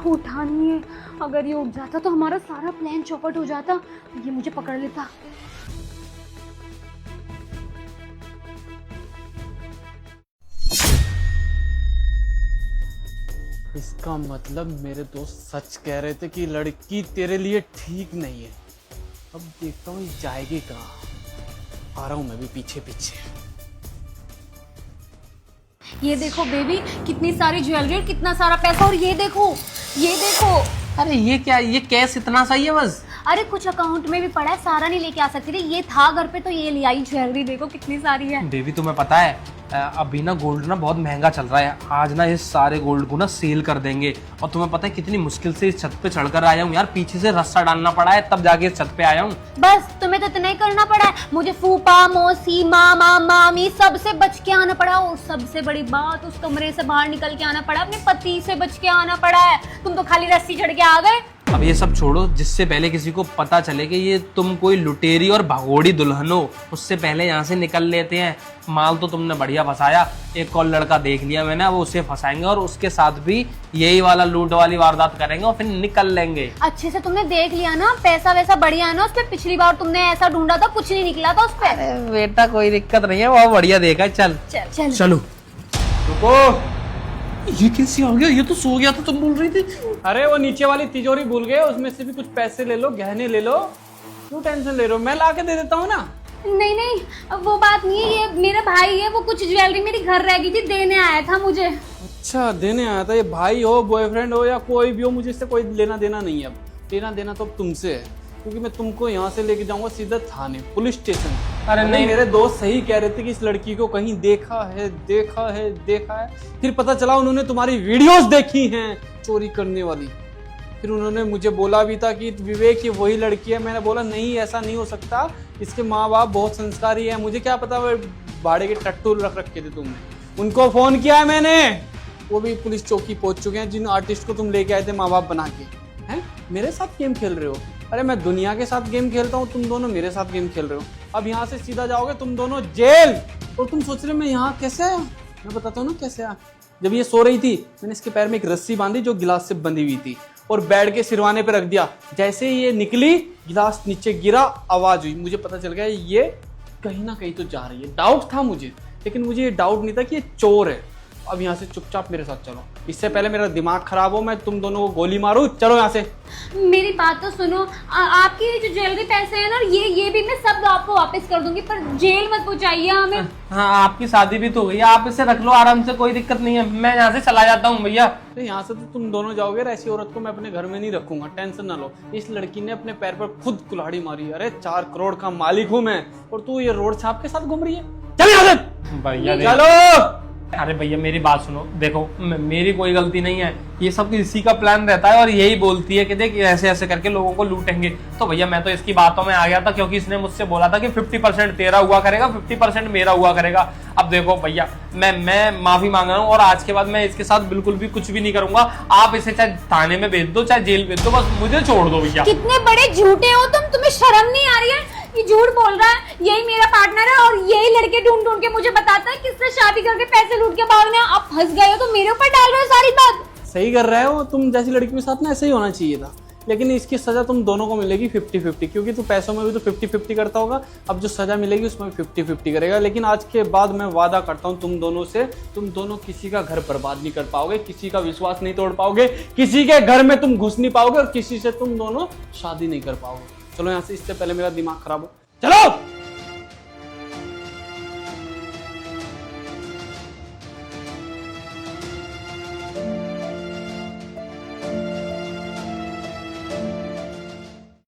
उठा नहीं है। अगर ये उठ जाता तो हमारा सारा प्लान चौपट हो जाता। ये मुझे पकड़ लेता। इसका मतलब मेरे दोस्त सच कह रहे थे कि लड़की तेरे लिए ठीक नहीं है। अब देखता हूँ ये जाएगी कहाँ। आ रहा हूँ मैं भी पीछे पीछे। ये देखो बेबी, कितनी सारी ज्वेलरी और कितना सारा पैसा। और ये देखो, ये देखो। अरे ये क्या, ये कैश इतना सही है बस? अरे कुछ अकाउंट में भी पड़ा है, सारा नहीं लेके आ सकती थी। ये था घर पे तो ये ले आई। ज्वेलरी देखो कितनी सारी है। बेबी तुम्हें पता है अभी ना गोल्ड ना बहुत महंगा चल रहा है। आज ना इस सारे गोल्ड को ना सेल कर देंगे। और तुम्हें पता है कितनी मुश्किल से इस छत पे चढ़कर आया हूँ यार। पीछे से रस्सा डालना पड़ा है तब जाके इस छत पे आया हूँ। बस तुम्हें तो इतना ही करना पड़ा है। मुझे फूफा, मौसी, मामा, मामी सबसे बच के आना पड़ा। और सबसे बड़ी बात, उस कमरे से बाहर निकल के आना पड़ा। अपने पति से बच के आना पड़ा है। तुम तो खाली रस्सी चढ़ के आ गए। अब ये सब छोड़ो, जिससे पहले किसी को पता चले कि ये तुम कोई लुटेरी और भगोड़ी दुल्हन हो, उससे पहले यहाँ से निकल लेते हैं। माल तो तुमने बढ़िया फंसाया। एक और लड़का देख लिया मैंने, अब उसे फंसाएंगे और उसके साथ भी यही वाला लूट वाली वारदात करेंगे और फिर निकल लेंगे। अच्छे से तुमने देख लिया ना, पैसा वैसा बढ़िया है ना उस पे। पिछली बार तुमने ऐसा ढूंढा था, कुछ नहीं निकला था उस पे। बेटा कोई दिक्कत नहीं है, वो बढ़िया देखा। चल चल चल चलो। रुको, ये कैसे हो गया? ये तो सो गया था, तुम बोल रही थी। अरे वो नीचे वाली तिजोरी भूल गए, उसमें से भी कुछ पैसे ले लो, गहने ले लो। क्यों टेंशन ले रहे हो? मैं ला के दे देता हूँ ना। नहीं नहीं, वो बात नहीं है। ये मेरा भाई है, वो कुछ ज्वेलरी मेरी घर रह गई थी, देने आया था मुझे। अच्छा, देने आया था। ये भाई हो, बॉयफ्रेंड हो या कोई भी हो, मुझे इससे कोई लेना देना नहीं है। अब लेना देना तो अब तुमसे है, क्योंकि मैं तुमको यहाँ से लेके जाऊंगा सीधा थाने, पुलिस स्टेशन। अरे नहीं, मेरे दोस्त सही कह रहे थे कि इस लड़की को कहीं देखा है, देखा है, देखा है। फिर पता चला उन्होंने तुम्हारी वीडियोस देखी हैं चोरी करने वाली। फिर उन्होंने मुझे बोला भी था कि विवेक ये वही लड़की है। मैंने बोला नहीं, ऐसा नहीं हो सकता, इसके माँ बाप बहुत संस्कारी है। मुझे क्या पता वो भाड़े के टट्टू रख रखे थे तुमने। उनको फोन किया है मैंने, वो भी पुलिस चौकी पहुंच चुके हैं। जिन आर्टिस्ट को तुम लेके आए थे माँ बाप बना के, हैं मेरे साथ गेम खेल रहे हो। अरे मैं दुनिया के साथ गेम खेलता हूँ, तुम दोनों मेरे साथ गेम खेल रहे हो। अब यहाँ से सीधा जाओगे तुम दोनों जेल। और तुम सोच रहे मैं यहाँ कैसे आया? मैं बताता हूँ ना कैसे आया। जब ये सो रही थी, मैंने इसके पैर में एक रस्सी बांधी जो गिलास से बंधी हुई थी, और बेड के सिरवाने पे रख दिया। जैसे ही ये निकली, गिलास नीचे गिरा, आवाज हुई, मुझे पता चल गया ये कहीं ना कहीं तो जा रही है। डाउट था मुझे, लेकिन मुझे ये डाउट नहीं था कि ये चोर है। अब यहाँ से चुपचाप मेरे साथ चलो, इससे पहले मेरा दिमाग खराब हो, मैं तुम दोनों को गोली मारूं। चलो यहाँ से। मेरी बात तो सुनो। आपकी जो ज्वेलरी पैसे हैं ना, ये भी मैं सब आपको वापस कर दूंगी, पर जेल मत पहुंचाइए हमें। हाँ, आपकी शादी भी तो हुई है, आप इसे रख लो आराम से, कोई दिक्कत नहीं है। मैं यहाँ से चला जाता हूँ भैया। यहाँ से तो तुम दोनों जाओगे, ऐसी औरत को मैं अपने घर में नहीं रखूंगा, टेंशन ना लो। इस लड़की ने अपने पैर पर खुद कुल्हाड़ी मारी। अरे 4 करोड़ का मालिक हूँ मैं, और तू ये रोड छाप के साथ घूम रही है। चल यहाँ से भैया चलो। अरे भैया मेरी बात सुनो, देखो मेरी कोई गलती नहीं है। ये सब इसी का प्लान रहता है और यही बोलती है कि देख ऐसे ऐसे करके लोगों को लूटेंगे। तो भैया मैं तो इसकी बातों में आ गया था, क्योंकि इसने मुझसे बोला था कि 50% तेरा हुआ करेगा, 50% मेरा हुआ करेगा। अब देखो भैया, मैं माफी मांग रहा हूँ, और आज के बाद मैं इसके साथ बिल्कुल भी कुछ भी नहीं करूंगा। आप इसे चाहे थाने में भेज दो, चाहे जेल भेज दो, बस मुझे छोड़ दो भैया। कितने बड़े झूठे हो तुम, तुम्हें शर्म नहीं आ रही है? ये झूठ बोल रहा है, यही मेरा पार्टनर है, और यही लड़के ढूंढ ढूंढ के मुझे बताता है किससे शादी करके पैसे लूट के भागने। आप फंस गए हो तो मेरे ऊपर डाल रहे हो सारी बात। सही कर रहे हो तुम, जैसी लड़की के साथ ना ऐसे ही होना चाहिए था। लेकिन इसकी सजा तुम दोनों को मिलेगी 50-50, क्योंकि तू पैसों में भी तो 50-50 करता होगा। अब जो सजा मिलेगी उसमें 50-50 करेगा। लेकिन आज के बाद मैं वादा करता हूँ तुम दोनों से, तुम दोनों किसी का घर बर्बाद नहीं कर पाओगे, किसी का विश्वास नहीं तोड़ पाओगे, किसी के घर में तुम घुस नहीं पाओगे, और किसी से तुम दोनों शादी नहीं कर पाओगे। चलो यहाँ से, इससे पहले मेरा दिमाग खराब हो। चलो।